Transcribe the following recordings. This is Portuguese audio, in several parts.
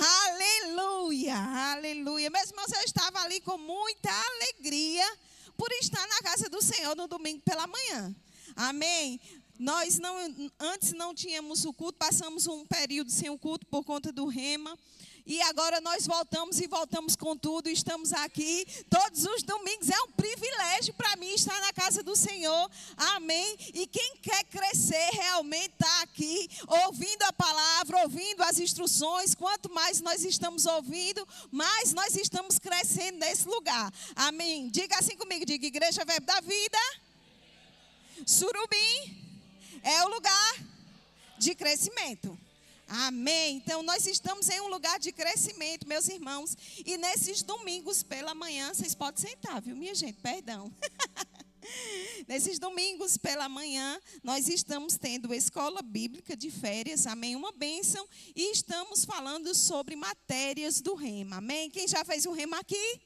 Aleluia, aleluia. Meus irmãos, eu estava ali com muita alegria por estar na casa do Senhor no domingo pela manhã. Amém. Nós antes não tínhamos o culto, passamos um período sem o culto por conta do rema. E agora nós voltamos com tudo, estamos aqui todos os domingos. É um privilégio para mim estar na casa do Senhor, amém. E quem quer crescer realmente está aqui, ouvindo a palavra, ouvindo as instruções. Quanto mais nós estamos ouvindo, mais nós estamos crescendo nesse lugar, amém. Diga assim comigo, diga: Igreja Verbo da Vida, Surubim é o lugar de crescimento. Amém. Então nós estamos em um lugar de crescimento, meus irmãos. E nesses domingos pela manhã, vocês podem sentar, viu, minha gente? Perdão. Nesses domingos pela manhã, nós estamos tendo escola bíblica de férias, amém? Uma bênção. E estamos falando sobre matérias do rema, amém? Quem já fez um rema aqui?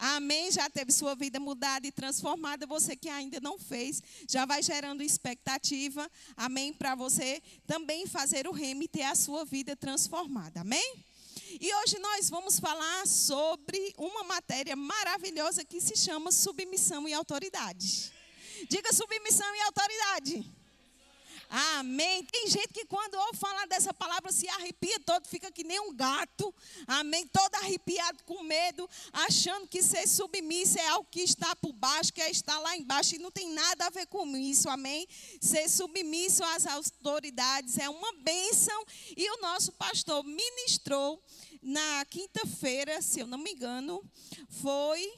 Amém, já teve sua vida mudada e transformada. Você que ainda não fez, já vai gerando expectativa, amém, para você também fazer o rema e ter a sua vida transformada, amém? E hoje nós vamos falar sobre uma matéria maravilhosa que se chama submissão e autoridade. Diga: submissão e autoridade. Amém. Tem gente que quando ouve falar dessa palavra se arrepia todo, fica que nem um gato, amém, todo arrepiado com medo, achando que ser submisso é algo que está por baixo, que é estar lá embaixo, e não tem nada a ver com isso, amém. Ser submisso às autoridades é uma bênção, e o nosso pastor ministrou na quinta-feira, se eu não me engano, foi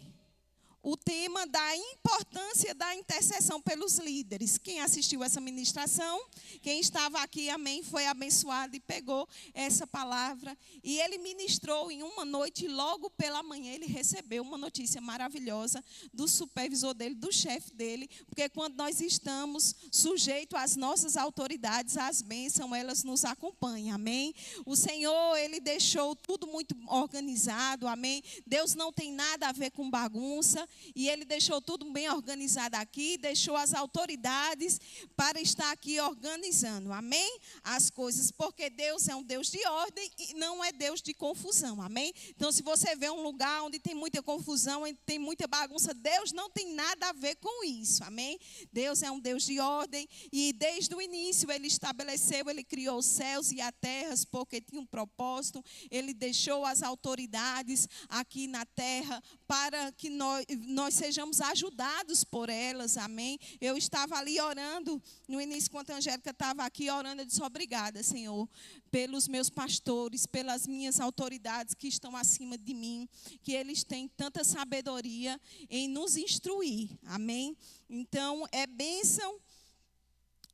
o tema da importância da intercessão pelos líderes. Quem assistiu essa ministração, quem estava aqui, amém, foi abençoado e pegou essa palavra. E ele ministrou em uma noite, e logo pela manhã ele recebeu uma notícia maravilhosa do supervisor dele, do chefe dele. Porque quando nós estamos sujeitos às nossas autoridades, as bênçãos, elas nos acompanham, amém. O Senhor, ele deixou tudo muito organizado, amém. Deus não tem nada a ver com bagunça. E ele deixou tudo bem organizado aqui, deixou as autoridades para estar aqui organizando, amém? As coisas, porque Deus é um Deus de ordem e não é Deus de confusão, amém? Então, se você vê um lugar onde tem muita confusão, onde tem muita bagunça, Deus não tem nada a ver com isso, amém? Deus é um Deus de ordem e desde o início ele estabeleceu, ele criou os céus e a terra porque tinha um propósito. Ele deixou as autoridades aqui na terra para que nós sejamos ajudados por elas, amém? Eu estava ali orando, no início, quando a Angélica estava aqui orando, eu disse: obrigada, Senhor, pelos meus pastores, pelas minhas autoridades que estão acima de mim, que eles têm tanta sabedoria em nos instruir, amém? Então, é bênção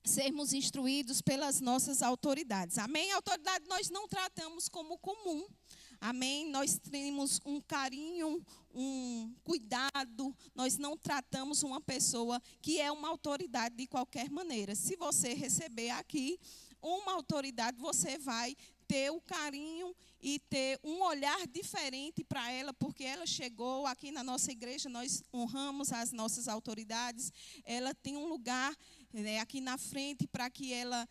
sermos instruídos pelas nossas autoridades, amém? A autoridade nós não tratamos como comum, amém? Nós temos um carinho, um cuidado, nós não tratamos uma pessoa que é uma autoridade de qualquer maneira. Se você receber aqui uma autoridade, você vai ter o carinho e ter um olhar diferente para ela, porque ela chegou aqui na nossa igreja, nós honramos as nossas autoridades, ela tem um lugar aqui na frente para que ela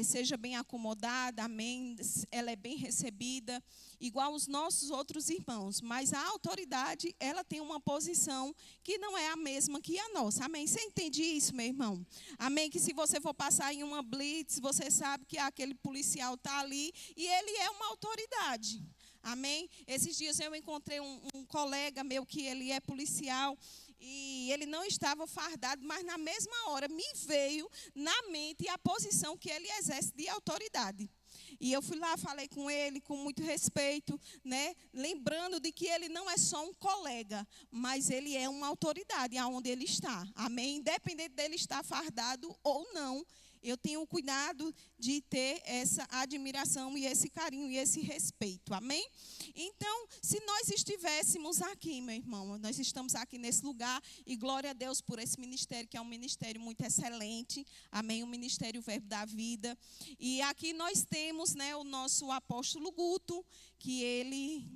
seja bem acomodada, amém, ela é bem recebida, igual os nossos outros irmãos, mas a autoridade, ela tem uma posição que não é a mesma que a nossa, amém, você entende isso, meu irmão? Amém, que se você for passar em uma blitz, você sabe que aquele policial está ali, e ele é uma autoridade, amém? Esses dias eu encontrei um colega meu que ele é policial, e ele não estava fardado, mas na mesma hora me veio na mente a posição que ele exerce de autoridade. E eu fui lá, falei com ele com muito respeito, né? Lembrando de que ele não é só um colega, mas ele é uma autoridade aonde ele está. Amém? Independente dele estar fardado ou não, eu tenho cuidado de ter essa admiração e esse carinho e esse respeito. Amém? Então, se nós estivéssemos aqui, meu irmão, nós estamos aqui nesse lugar e glória a Deus por esse ministério, que é um ministério muito excelente. Amém? O Ministério Verbo da Vida. E aqui nós temos, né, o nosso apóstolo Guto, que ele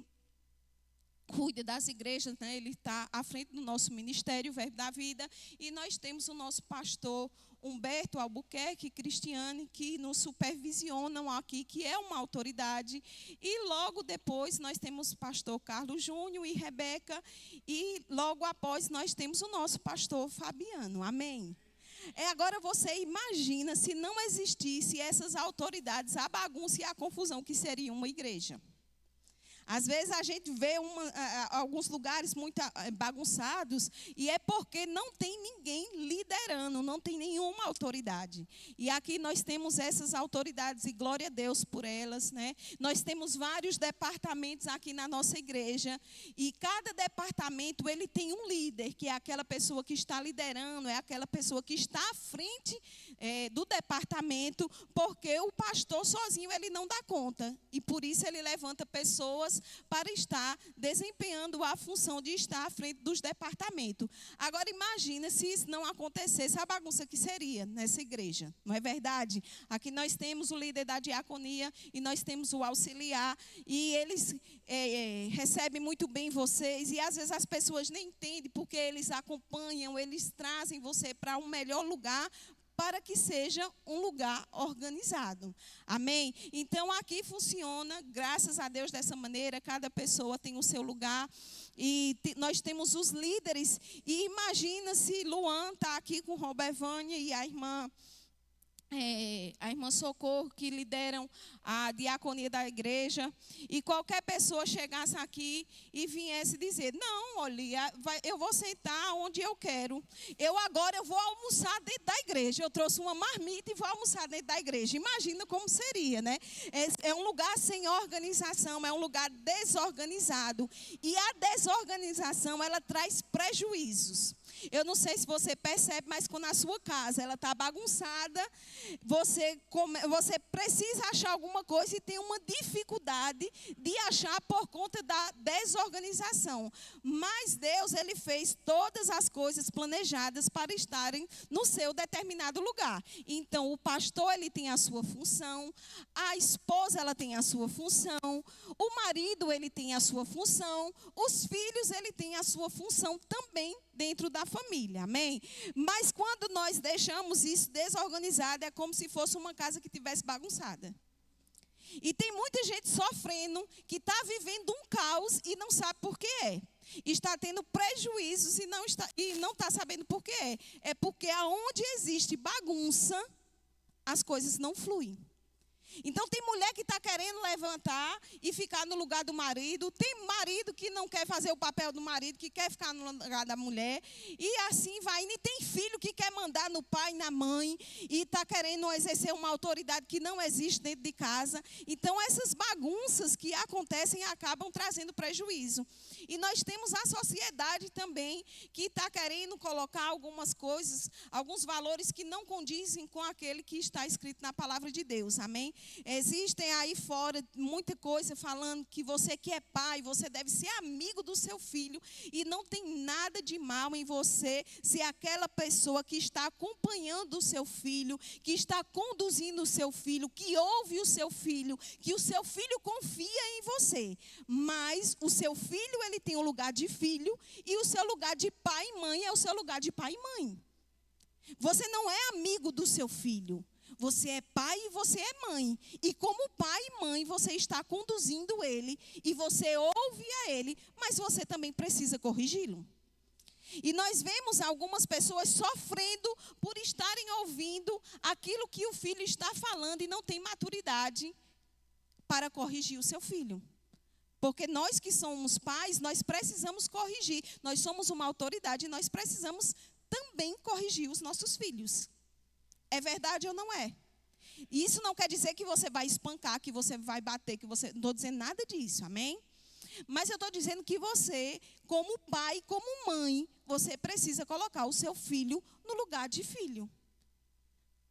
cuida das igrejas, né? Ele está à frente do nosso ministério, Verbo da Vida. E nós temos o nosso pastor Humberto Albuquerque Cristiane, que nos supervisionam aqui, que é uma autoridade. E logo depois nós temos o pastor Carlos Júnior e Rebeca. E logo após nós temos o nosso pastor Fabiano. Amém? Agora você imagina se não existisse essas autoridades, a bagunça e a confusão que seria uma igreja. Às vezes a gente vê alguns lugares muito bagunçados e é porque não tem ninguém liderando, não tem nenhuma autoridade. E aqui nós temos essas autoridades e glória a Deus por elas, né? Nós temos vários departamentos aqui na nossa igreja e cada departamento ele tem um líder, que é aquela pessoa que está liderando, é aquela pessoa que está à frente do departamento, porque o pastor sozinho ele não dá conta e por isso ele levanta pessoas para estar desempenhando a função de estar à frente dos departamentos. Agora imagina se isso não acontecesse, a bagunça que seria nessa igreja, não é verdade? Aqui nós temos o líder da diaconia e nós temos o auxiliar e eles recebem muito bem vocês e às vezes as pessoas nem entendem porque eles acompanham, eles trazem você para um melhor lugar, para que seja um lugar organizado. Amém? Então, aqui funciona, graças a Deus, dessa maneira, cada pessoa tem o seu lugar. E nós temos os líderes. E imagina se Luan está aqui com Robert Vânia e a irmã Socorro, que lideram a diaconia da igreja, e qualquer pessoa chegasse aqui e viesse dizer, não, olha, eu vou sentar onde eu quero, agora eu vou almoçar dentro da igreja, eu trouxe uma marmita e vou almoçar dentro da igreja. Imagina como seria, né? É um lugar sem organização, é um lugar desorganizado, e a desorganização, ela traz prejuízos. Eu não sei se você percebe, mas quando a sua casa ela está bagunçada, você precisa achar alguma coisa e tem uma dificuldade de achar por conta da desorganização. Mas Deus, ele fez todas as coisas planejadas para estarem no seu determinado lugar. Então, o pastor, ele tem a sua função, a esposa, ela tem a sua função, o marido, ele tem a sua função, os filhos, ele tem a sua função também dentro da família, amém? Mas quando nós deixamos isso desorganizado, é como se fosse uma casa que tivesse bagunçada. E tem muita gente sofrendo, que está vivendo um caos e não sabe por que é. Está tendo prejuízos e não está sabendo por que é. É porque aonde existe bagunça, as coisas não fluem. Então, tem mulher que está querendo levantar e ficar no lugar do marido. Tem marido que não quer fazer o papel do marido, que quer ficar no lugar da mulher. E assim vai. E tem filho que quer mandar no pai e na mãe. E está querendo exercer uma autoridade que não existe dentro de casa. Então, essas bagunças que acontecem acabam trazendo prejuízo. E nós temos a sociedade também que está querendo colocar algumas coisas, alguns valores que não condizem com aquele que está escrito na palavra de Deus. Amém? Existem aí fora muita coisa falando que você que é pai, você deve ser amigo do seu filho. E não tem nada de mal em você ser aquela pessoa que está acompanhando o seu filho, que está conduzindo o seu filho, que ouve o seu filho, que o seu filho confia em você. Mas o seu filho, ele tem o lugar de filho e o seu lugar de pai e mãe é o seu lugar de pai e mãe. Você não é amigo do seu filho. Você é pai e você é mãe. E como pai e mãe, você está conduzindo ele. E você ouve a ele, mas você também precisa corrigi-lo. E nós vemos algumas pessoas sofrendo por estarem ouvindo aquilo que o filho está falando e não tem maturidade para corrigir o seu filho. Porque nós que somos pais, nós precisamos corrigir. Nós somos uma autoridade e nós precisamos também corrigir os nossos filhos. É verdade ou não é? E isso não quer dizer que você vai espancar, que você vai bater, que você... Não estou dizendo nada disso, amém? Mas eu estou dizendo que você, como pai, como mãe, você precisa colocar o seu filho no lugar de filho.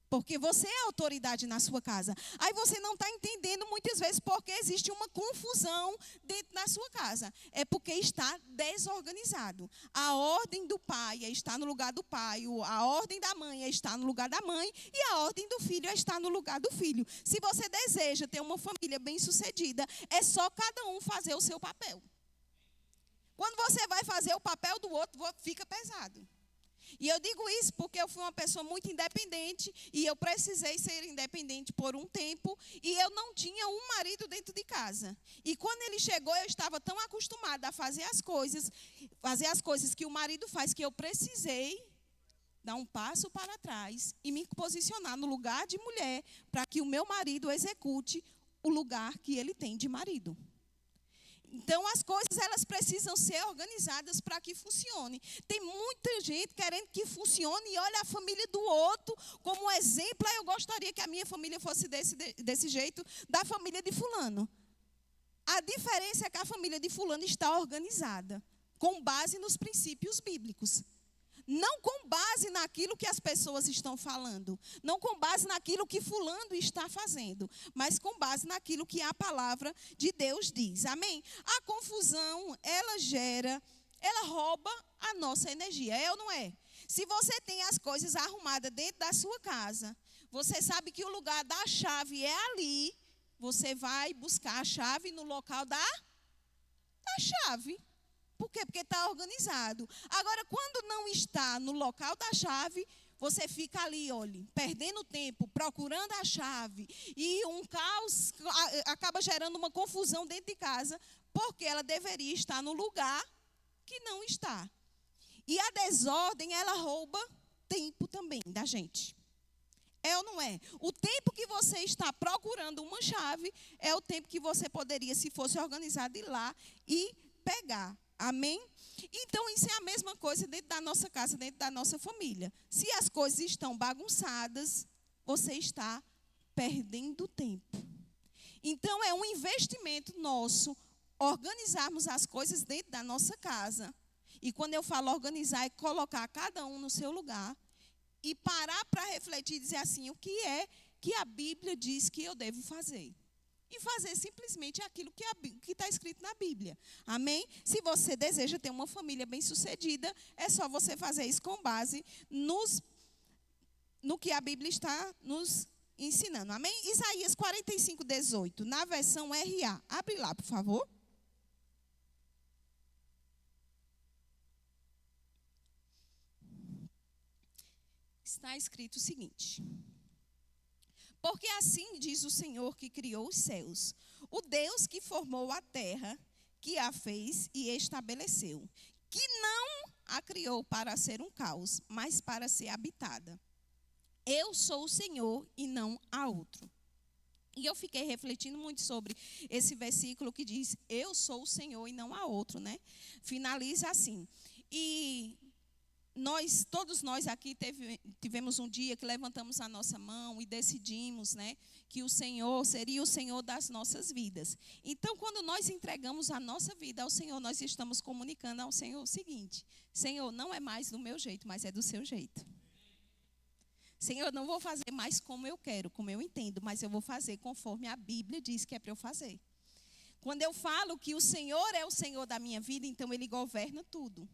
Porque você é autoridade na sua casa. Aí você não está entendendo muitas vezes porque existe uma confusão dentro da sua casa. É porque está desorganizado. A ordem do pai é estar no lugar do pai. A ordem da mãe é estar no lugar da mãe. E a ordem do filho é estar no lugar do filho. Se você deseja ter uma família bem-sucedida, é só cada um fazer o seu papel. Quando você vai fazer o papel do outro, fica pesado. E eu digo isso porque eu fui uma pessoa muito independente e eu precisei ser independente por um tempo e eu não tinha um marido dentro de casa. E quando ele chegou, eu estava tão acostumada a fazer as coisas que o marido faz, que eu precisei dar um passo para trás e me posicionar no lugar de mulher para que o meu marido execute o lugar que ele tem de marido. Então, as coisas, elas precisam ser organizadas para que funcione. Tem muita gente querendo que funcione e olha a família do outro como exemplo. Eu gostaria que a minha família fosse desse jeito, da família de fulano. A diferença é que a família de fulano está organizada, com base nos princípios bíblicos. Não com base naquilo que as pessoas estão falando. Não com base naquilo que fulano está fazendo. Mas com base naquilo que a palavra de Deus diz. Amém? A confusão, ela rouba a nossa energia. É ou não é? Se você tem as coisas arrumadas dentro da sua casa, você sabe que o lugar da chave é ali. Você vai buscar a chave no local da chave. Por quê? Porque está organizado. Agora, quando não está no local da chave, você fica ali, olha, perdendo tempo, procurando a chave. E um caos acaba gerando uma confusão dentro de casa, porque ela deveria estar no lugar que não está. E a desordem, ela rouba tempo também da gente. É ou não é? O tempo que você está procurando uma chave é o tempo que você poderia, se fosse organizado, ir lá e pegar. Amém? Então, isso é a mesma coisa dentro da nossa casa, dentro da nossa família. Se as coisas estão bagunçadas, você está perdendo tempo. Então, é um investimento nosso organizarmos as coisas dentro da nossa casa. E quando eu falo organizar, é colocar cada um no seu lugar e parar para refletir e dizer assim, o que é que a Bíblia diz que eu devo fazer? E fazer simplesmente aquilo que está escrito na Bíblia. Amém? Se você deseja ter uma família bem-sucedida, é só você fazer isso com base no que a Bíblia está nos ensinando. Amém? Isaías 45, 18, na versão RA. Abre lá, por favor. Está escrito o seguinte: porque assim diz o Senhor que criou os céus, o Deus que formou a terra, que a fez e estabeleceu, que não a criou para ser um caos, mas para ser habitada. Eu sou o Senhor e não há outro. E eu fiquei refletindo muito sobre esse versículo que diz, eu sou o Senhor e não há outro, né? Finaliza assim. E todos nós aqui tivemos um dia que levantamos a nossa mão e decidimos, né, que o Senhor seria o Senhor das nossas vidas. Então, quando nós entregamos a nossa vida ao Senhor, nós estamos comunicando ao Senhor o seguinte: Senhor, não é mais do meu jeito, mas é do seu jeito. Senhor, eu não vou fazer mais como eu quero, como eu entendo, mas eu vou fazer conforme a Bíblia diz que é para eu fazer. Quando eu falo que o Senhor é o Senhor da minha vida, então Ele governa tudo.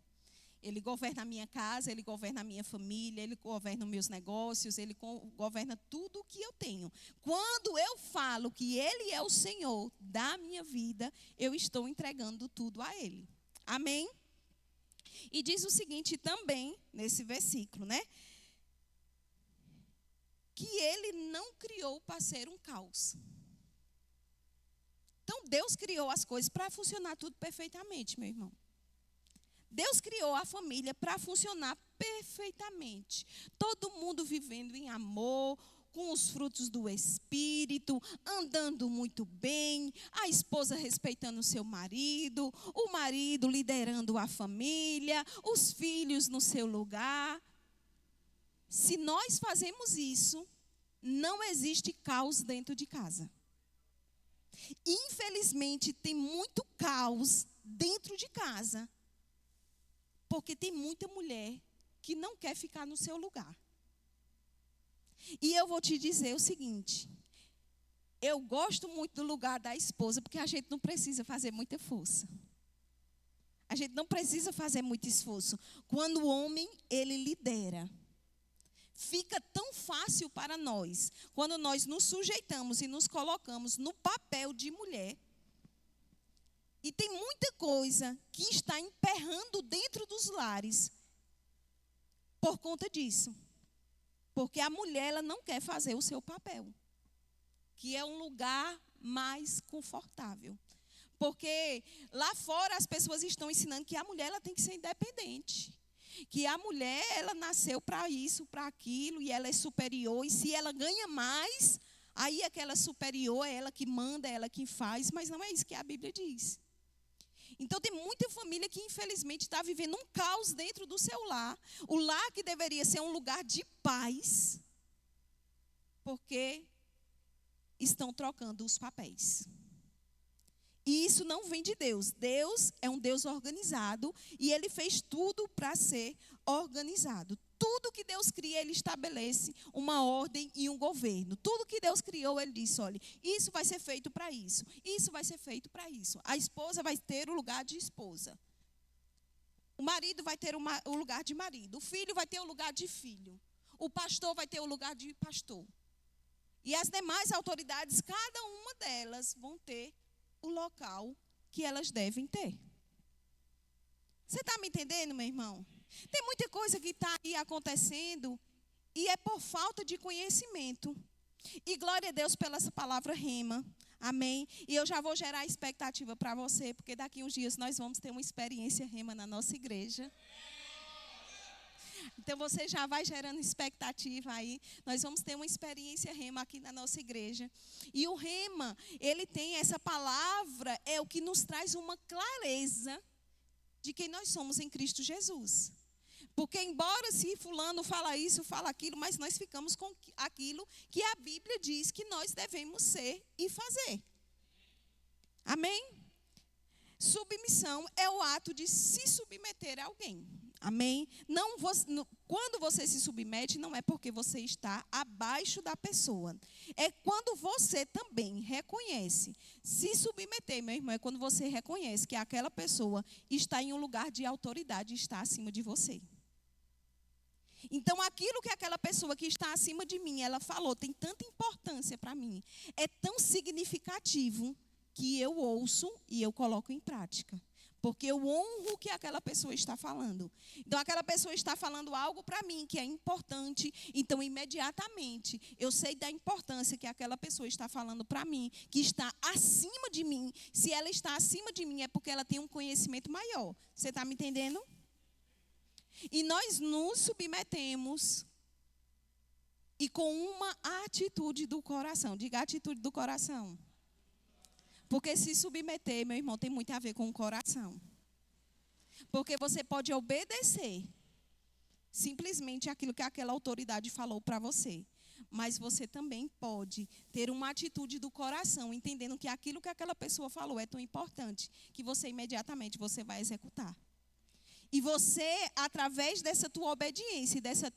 Ele governa a minha casa, Ele governa a minha família, Ele governa os meus negócios, Ele governa tudo o que eu tenho. Quando eu falo que Ele é o Senhor da minha vida, eu estou entregando tudo a Ele. Amém? E diz o seguinte também, nesse versículo, né? Que Ele não criou para ser um caos. Então, Deus criou as coisas para funcionar tudo perfeitamente, meu irmão. Deus criou a família para funcionar perfeitamente. Todo mundo vivendo em amor, com os frutos do Espírito, andando muito bem, a esposa respeitando o seu marido, o marido liderando a família, os filhos no seu lugar. Se nós fazemos isso, não existe caos dentro de casa. Infelizmente, tem muito caos dentro de casa. Porque tem muita mulher que não quer ficar no seu lugar. E eu vou te dizer o seguinte: eu gosto muito do lugar da esposa, porque a gente não precisa fazer muita força. A gente não precisa fazer muito esforço. Quando o homem, ele lidera, fica tão fácil para nós. Quando nós nos sujeitamos e nos colocamos no papel de mulher, E tem muita coisa que está emperrando dentro dos lares por conta disso. Porque a mulher, ela não quer fazer o seu papel, que é um lugar mais confortável. Porque lá fora as pessoas estão ensinando que a mulher, ela tem que ser independente. Que a mulher, ela nasceu para isso, para aquilo, e ela é superior. E se ela ganha mais, aí aquela superior é ela que manda, é ela que faz. Mas não é isso que a Bíblia diz. Então tem muita família que infelizmente está vivendo um caos dentro do seu lar. O lar que deveria ser um lugar de paz, porque estão trocando os papéis. E isso não vem de Deus. Deus é um Deus organizado e Ele fez tudo para ser organizado. Tudo que Deus cria, Ele estabelece uma ordem e um governo. Tudo que Deus criou, Ele disse, olha, isso vai ser feito para isso. Isso vai ser feito para isso. A esposa vai ter o lugar de esposa. O marido vai ter o lugar de marido. O filho vai ter o lugar de filho. O pastor vai ter o lugar de pastor. E as demais autoridades, cada uma delas vão ter o local que elas devem ter. Você está me entendendo, meu irmão? Tem muita coisa que está aí acontecendo e é por falta de conhecimento. E glória a Deus pela essa palavra rema. Amém? E eu já vou gerar expectativa para você, porque daqui uns dias nós vamos ter uma experiência rema na nossa igreja. Então você já vai gerando expectativa aí. Nós vamos ter uma experiência rema aqui na nossa igreja. E o rema, ele tem essa palavra, é o que nos traz uma clareza de quem nós somos em Cristo Jesus. Porque embora se fulano fala isso, fala aquilo, mas nós ficamos com aquilo que a Bíblia diz que nós devemos ser e fazer. Amém? Submissão é o ato de se submeter a alguém. Amém? Quando você se submete, não é porque você está abaixo da pessoa. É quando você também reconhece. Se submeter, meu irmão, é quando você reconhece que aquela pessoa está em um lugar de autoridade, está acima de você. Então, aquilo que aquela pessoa que está acima de mim, ela falou, tem tanta importância para mim. É tão significativo que eu ouço e eu coloco em prática. Porque eu honro o que aquela pessoa está falando. Então, aquela pessoa está falando algo para mim que é importante. Então, imediatamente, eu sei da importância que aquela pessoa está falando para mim, que está acima de mim. Se ela está acima de mim, é porque ela tem um conhecimento maior. Você está me entendendo? E nós nos submetemos e com uma atitude do coração. Diga a atitude do coração. Porque se submeter, meu irmão, tem muito a ver com o coração. Porque você pode obedecer simplesmente aquilo que aquela autoridade falou para você. Mas você também pode ter uma atitude do coração, entendendo que aquilo que aquela pessoa falou é tão importante, que você imediatamente você vai executar. E você, através dessa tua obediência, dessa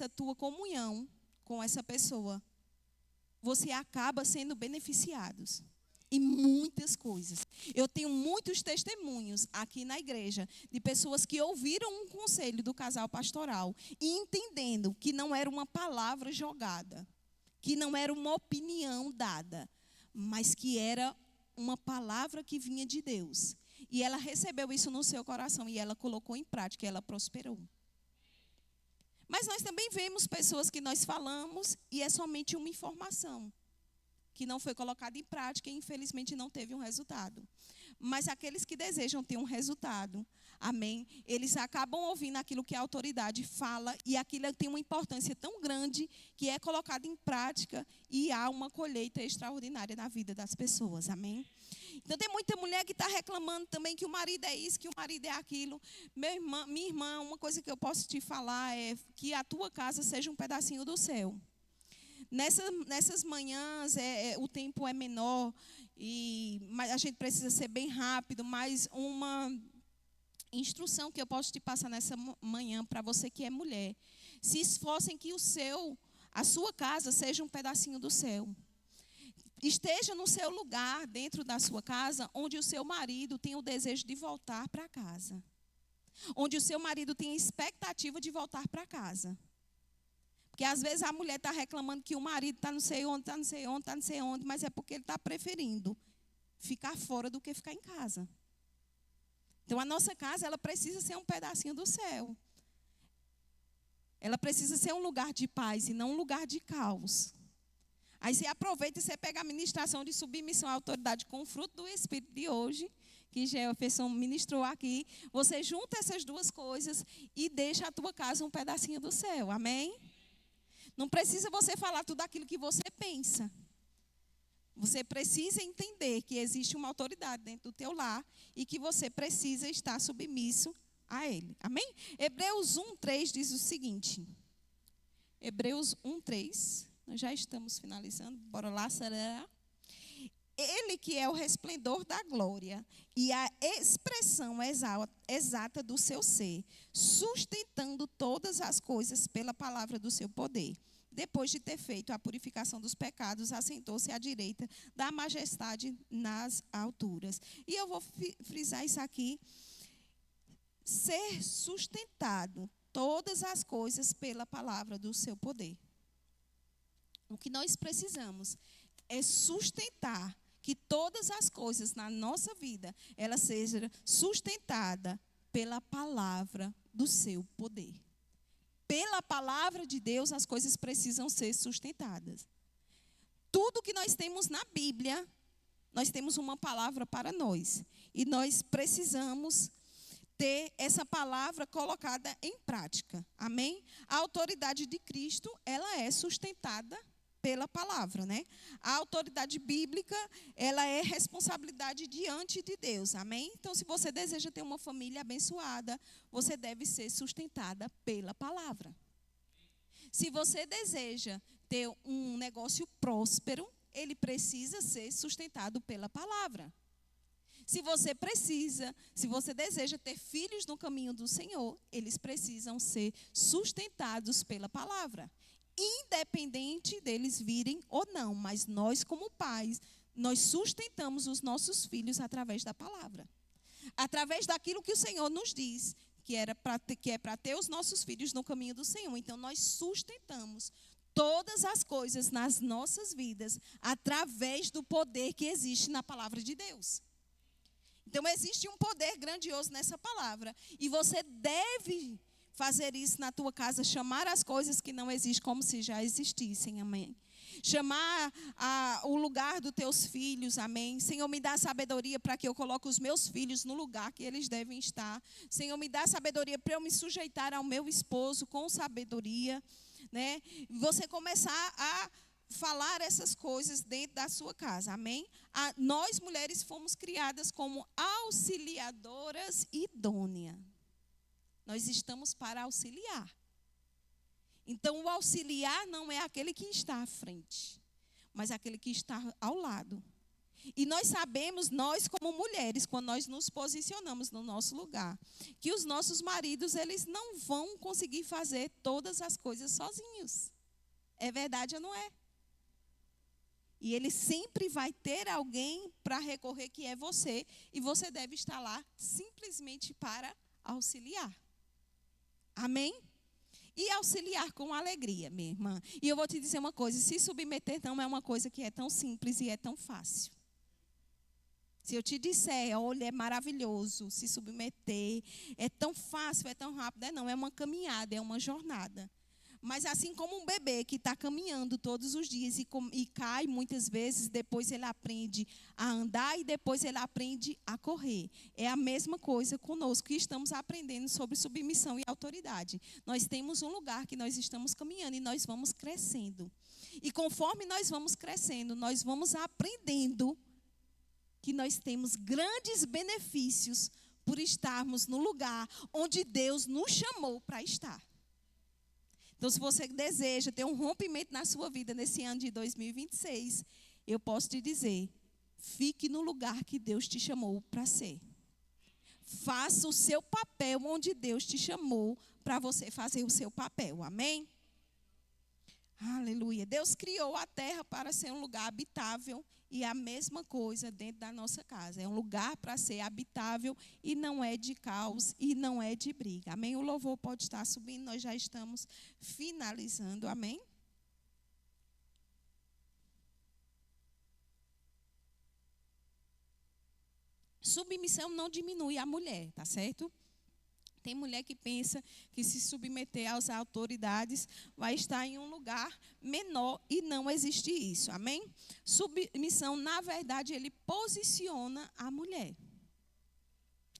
tua comunhão com essa pessoa, você acaba sendo beneficiados. E muitas coisas. Eu tenho muitos testemunhos aqui na igreja de pessoas que ouviram um conselho do casal pastoral e entendendo que não era uma palavra jogada, que não era uma opinião dada, mas que era uma palavra que vinha de Deus. E ela recebeu isso no seu coração e ela colocou em prática e ela prosperou. Mas nós também vemos pessoas que nós falamos e é somente uma informação que não foi colocada em prática e infelizmente não teve um resultado. Mas aqueles que desejam ter um resultado, amém, eles acabam ouvindo aquilo que a autoridade fala e aquilo tem uma importância tão grande que é colocado em prática e há uma colheita extraordinária na vida das pessoas, amém. Então tem muita mulher que está reclamando também que o marido é isso, que o marido é aquilo. Minha irmã, uma coisa que eu posso te falar é que a tua casa seja um pedacinho do céu. Nessas manhãs o tempo é menor mas a gente precisa ser bem rápido, mas uma instrução que eu posso te passar nessa manhã para você que é mulher. Se esforcem que a sua casa seja um pedacinho do céu. Esteja no seu lugar, dentro da sua casa, onde o seu marido tem o desejo de voltar para casa. Onde o seu marido tem a expectativa de voltar para casa. Porque às vezes a mulher está reclamando que o marido está não sei onde, está não sei onde, está não sei onde, mas é porque ele está preferindo ficar fora do que ficar em casa. Então, a nossa casa, ela precisa ser um pedacinho do céu. Ela precisa ser um lugar de paz e não um lugar de caos. Aí você aproveita e você pega a ministração de submissão à autoridade com o fruto do Espírito de hoje, que Jefferson ministrou aqui. Você junta essas duas coisas e deixa a tua casa um pedacinho do céu. Amém? Não precisa você falar tudo aquilo que você pensa. Você precisa entender que existe uma autoridade dentro do teu lar e que você precisa estar submisso a ele. Amém? Hebreus 1:3 diz o seguinte. Hebreus 1:3. Nós já estamos finalizando. Bora lá, acelera. Ele que é o resplendor da glória e a expressão exata do seu ser, sustentando todas as coisas pela palavra do seu poder. Depois de ter feito a purificação dos pecados, assentou-se à direita da majestade nas alturas. E eu vou frisar isso aqui. Ser sustentado todas as coisas pela palavra do seu poder. O que nós precisamos é sustentar que todas as coisas na nossa vida, ela seja sustentada pela palavra do seu poder. Pela palavra de Deus, as coisas precisam ser sustentadas. Tudo que nós temos na Bíblia, nós temos uma palavra para nós. E nós precisamos ter essa palavra colocada em prática. Amém? A autoridade de Cristo, ela é sustentada pela palavra, né? A autoridade bíblica, ela é responsabilidade diante de Deus, amém? Então, se você deseja ter uma família abençoada, você deve ser sustentada pela palavra. Se você deseja ter um negócio próspero, ele precisa ser sustentado pela palavra. Se você deseja ter filhos no caminho do Senhor, eles precisam ser sustentados pela palavra. Independente deles virem ou não, mas nós como pais, nós sustentamos os nossos filhos através da palavra. Através daquilo que o Senhor nos diz, que é para ter os nossos filhos no caminho do Senhor. Então, nós sustentamos todas as coisas nas nossas vidas através do poder que existe na palavra de Deus. Então, existe um poder grandioso nessa palavra. E você deve fazer isso na tua casa, chamar as coisas que não existem como se já existissem, amém? Chamar o lugar dos teus filhos, amém? Senhor, me dá sabedoria para que eu coloque os meus filhos no lugar que eles devem estar. Senhor, me dá sabedoria para eu me sujeitar ao meu esposo com sabedoria, né? Você começar a falar essas coisas dentro da sua casa, amém? Nós, mulheres, fomos criadas como auxiliadoras idôneas. Nós estamos para auxiliar. Então, o auxiliar não é aquele que está à frente, mas aquele que está ao lado. E nós sabemos, nós como mulheres, quando nós nos posicionamos no nosso lugar, que os nossos maridos, eles não vão conseguir fazer todas as coisas sozinhos. É verdade ou não é? E ele sempre vai ter alguém para recorrer, que é você, e você deve estar lá simplesmente para auxiliar. Amém? E auxiliar com alegria, minha irmã. E eu vou te dizer uma coisa, se submeter não é uma coisa que é tão simples e é tão fácil. Se eu te disser, olha, é maravilhoso se submeter, é tão fácil, é tão rápido, não, é uma caminhada, é uma jornada. Mas assim como um bebê que está caminhando todos os dias e cai muitas vezes, depois ele aprende a andar e depois ele aprende a correr. É a mesma coisa conosco, que estamos aprendendo sobre submissão e autoridade. Nós temos um lugar que nós estamos caminhando e nós vamos crescendo. E conforme nós vamos crescendo, nós vamos aprendendo que nós temos grandes benefícios por estarmos no lugar onde Deus nos chamou para estar. Então, se você deseja ter um rompimento na sua vida nesse ano de 2026, eu posso te dizer, fique no lugar que Deus te chamou para ser. Faça o seu papel onde Deus te chamou para você fazer o seu papel. Amém? Aleluia. Deus criou a terra para ser um lugar habitável e a mesma coisa dentro da nossa casa. É um lugar para ser habitável e não é de caos e não é de briga. Amém? O louvor pode estar subindo, nós já estamos finalizando. Amém? Submissão não diminui a mulher, tá certo? Tem mulher que pensa que se submeter às autoridades vai estar em um lugar menor e não existe isso, amém? Submissão, na verdade, ele posiciona a mulher.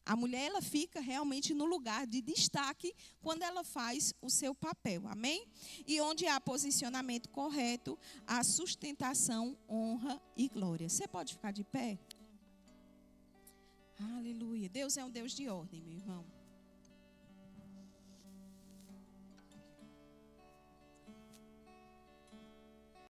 A mulher, ela fica realmente no lugar de destaque quando ela faz o seu papel, amém? E onde há posicionamento correto, há sustentação, honra e glória. Você pode ficar de pé? Aleluia. Deus é um Deus de ordem, meu